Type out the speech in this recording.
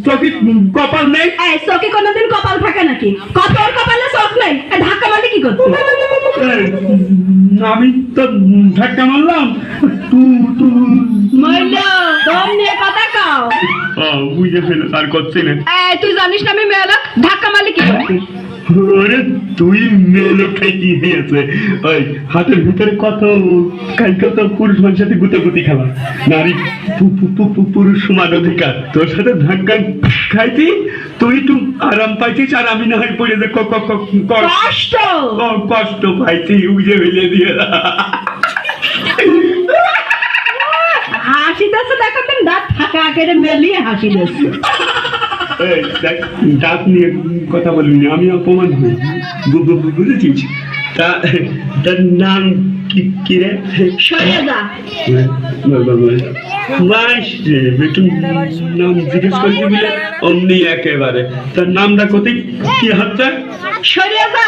চোখে কপাল নেই? চোখে কোনোদিন কপাল থাকে নাকি? তোর কপালে চোখ নেই, ধাক্কা মারলে কি করতে? আমি তো ধাক্কা মারলাম। তোর নিয়ে কথা কাও। বুঝে ফেলে তার করছিলেন। তুই জানিস না আমি মেয়ে লোক, ধাক্কা মারলে কি করতে? ওরে তুই মেয়ে লোক কি হয়েছে? ওই হাতের ভিতরে কত কালকে তো পুরুষ মানুষের সাথে গুতাগুতি খেলা, নারী পুরুষ সমান অধিকার। তোর সাথে ধাক্কা খাইতি, তুই একটু আরাম পাইতিস আর আমি না হয় পড়ে যে কষ্ট কষ্ট পাইতি। উজে ফেলে দিয়ে হাসিতেছে, দেখো তুমি দাঁত ফাঁকা কেটে মেলিয়ে হাসিতেছে। দাঁত নিয়ে কথা বলবি, আমি অপমান হই, বুঝেছিস? তার নাম কি রে? সরে যা। মাস রে বেটু, নাম জিজ্ঞেস করতে বলে অমনি একেবারে। তার নামটা কোথায় কি হচ্ছে? সরে যা।